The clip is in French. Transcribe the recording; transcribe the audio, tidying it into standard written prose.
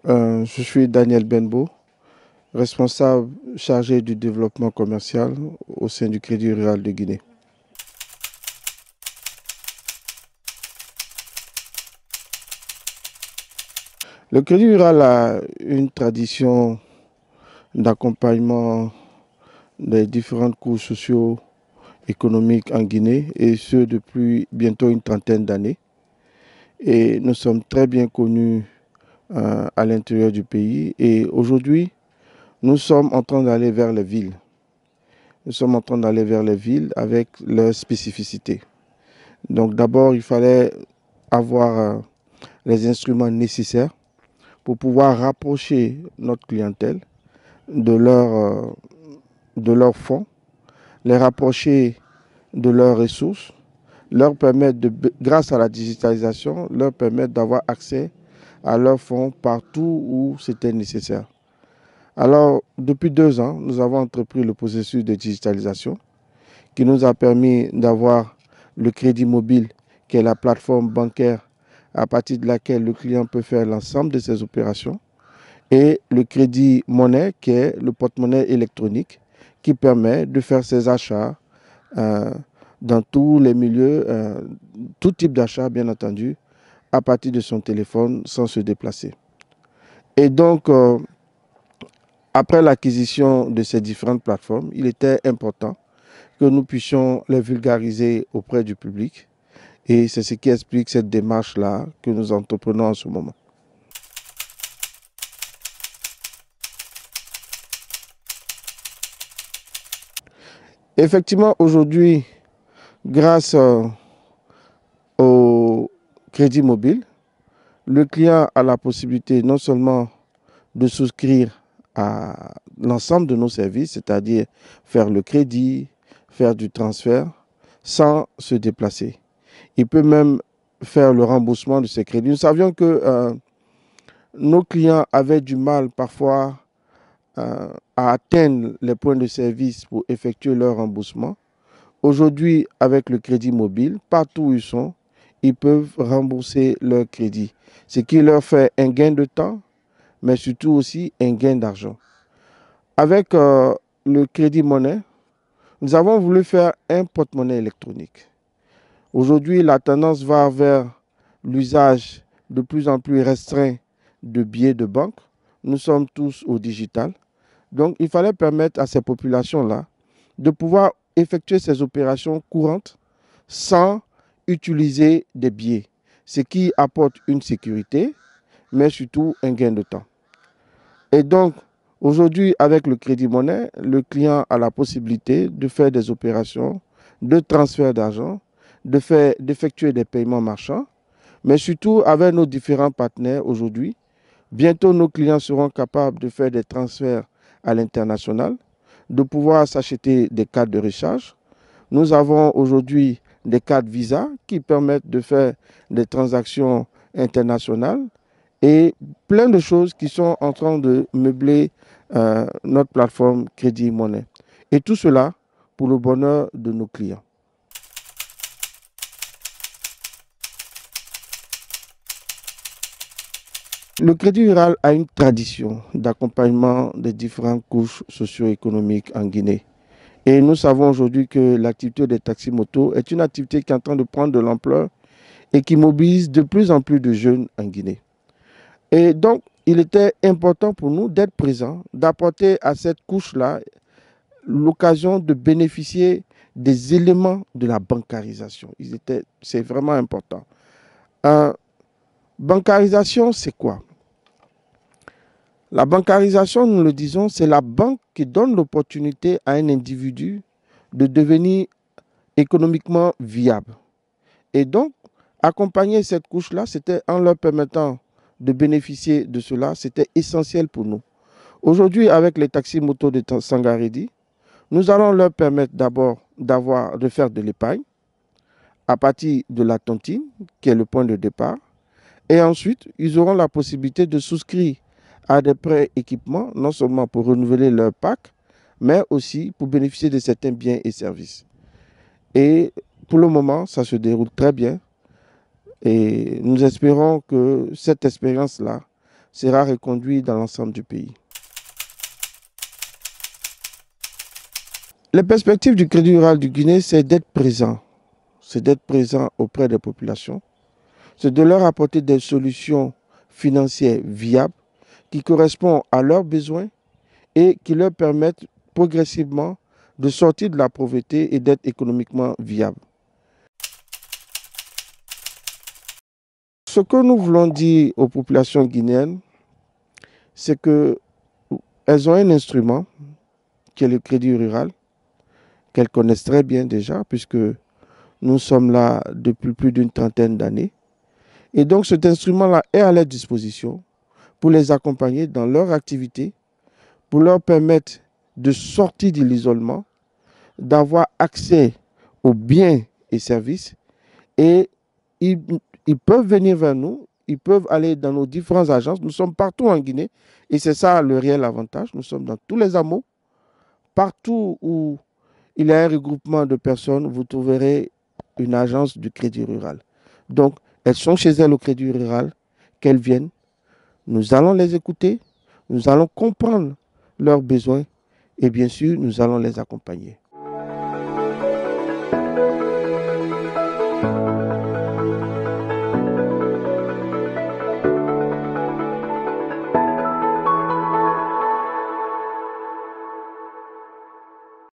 Je suis Daniel Benbo, responsable chargé du développement commercial au sein du Crédit Rural de Guinée. Le Crédit Rural a une tradition d'accompagnement des différentes couches socio-économiques en Guinée, et ce depuis bientôt une trentaine d'années. Et nous sommes très bien connus à l'intérieur du pays. Et aujourd'hui, nous sommes en train d'aller vers les villes. Nous sommes en train d'aller vers les villes avec leurs spécificités. Donc d'abord, il fallait avoir les instruments nécessaires pour pouvoir rapprocher notre clientèle de leurs fonds, les rapprocher de leurs ressources, leur permettre, grâce à la digitalisation, leur permettre d'avoir accès à leurs fonds partout où c'était nécessaire. Alors, depuis 2 ans, nous avons entrepris le processus de digitalisation qui nous a permis d'avoir le crédit mobile, qui est la plateforme bancaire à partir de laquelle le client peut faire l'ensemble de ses opérations, et le crédit monnaie, qui est le porte-monnaie électronique, qui permet de faire ses achats euh, dans tous les milieux, tout type d'achat, bien entendu, à partir de son téléphone sans se déplacer. Et donc, après l'acquisition de ces différentes plateformes, il était important que nous puissions les vulgariser auprès du public. Et c'est ce qui explique cette démarche-là que nous entreprenons en ce moment. Effectivement, aujourd'hui, grâce au crédit mobile, le client a la possibilité non seulement de souscrire à l'ensemble de nos services, c'est-à-dire faire le crédit, faire du transfert, sans se déplacer. Il peut même faire le remboursement de ses crédits. Nous savions que nos clients avaient du mal parfois à atteindre les points de service pour effectuer leur remboursement. Aujourd'hui, avec le crédit mobile, partout où ils sont, ils peuvent rembourser leur crédit, ce qui leur fait un gain de temps, mais surtout aussi un gain d'argent. Avec le crédit monnaie, nous avons voulu faire un porte-monnaie électronique. Aujourd'hui, la tendance va vers l'usage de plus en plus restreint de billets de banque. Nous sommes tous au digital. Donc, il fallait permettre à ces populations-là de pouvoir effectuer ces opérations courantes sans utiliser des billets, ce qui apporte une sécurité, mais surtout un gain de temps. Et donc, aujourd'hui, avec le crédit monnaie, le client a la possibilité de faire des opérations de transfert d'argent, d'effectuer des paiements marchands, mais surtout avec nos différents partenaires aujourd'hui. Bientôt, nos clients seront capables de faire des transferts à l'international, de pouvoir s'acheter des cartes de recharge. Nous avons aujourd'hui des cartes Visa qui permettent de faire des transactions internationales et plein de choses qui sont en train de meubler notre plateforme Crédit Monnaie. Et tout cela pour le bonheur de nos clients. Le Crédit Rural a une tradition d'accompagnement des différentes couches socio-économiques en Guinée. Et nous savons aujourd'hui que l'activité des taxis-motos est une activité qui est en train de prendre de l'ampleur et qui mobilise de plus en plus de jeunes en Guinée. Et donc, il était important pour nous d'être présents, d'apporter à cette couche-là l'occasion de bénéficier des éléments de la bancarisation. C'est vraiment important. Bancarisation, c'est quoi? La bancarisation, nous le disons, c'est la banque qui donne l'opportunité à un individu de devenir économiquement viable. Et donc, accompagner cette couche-là, c'était en leur permettant de bénéficier de cela, c'était essentiel pour nous. Aujourd'hui, avec les taxis motos de Sangaredi, nous allons leur permettre d'abord de faire de l'épargne à partir de la tontine, qui est le point de départ. Et ensuite, ils auront la possibilité de souscrire à des prêts équipements, non seulement pour renouveler leur pack, mais aussi pour bénéficier de certains biens et services. Et pour le moment, ça se déroule très bien. Et nous espérons que cette expérience-là sera reconduit dans l'ensemble du pays. Les perspectives du Crédit rural du Guinée, c'est d'être présent. C'est d'être présent auprès des populations. C'est de leur apporter des solutions financières viables qui correspondent à leurs besoins et qui leur permettent progressivement de sortir de la pauvreté et d'être économiquement viables. Ce que nous voulons dire aux populations guinéennes, c'est qu'elles ont un instrument qui est le Crédit rural, qu'elles connaissent très bien déjà, puisque nous sommes là depuis plus d'une trentaine d'années. Et donc cet instrument-là est à leur disposition pour les accompagner dans leur activité, pour leur permettre de sortir de l'isolement, d'avoir accès aux biens et services. Et ils peuvent venir vers nous, ils peuvent aller dans nos différentes agences. Nous sommes partout en Guinée et c'est ça le réel avantage. Nous sommes dans tous les hameaux. Partout où il y a un regroupement de personnes, vous trouverez une agence du Crédit rural. Donc, elles sont chez elles au Crédit rural, qu'elles viennent. Nous allons les écouter, nous allons comprendre leurs besoins et bien sûr, nous allons les accompagner.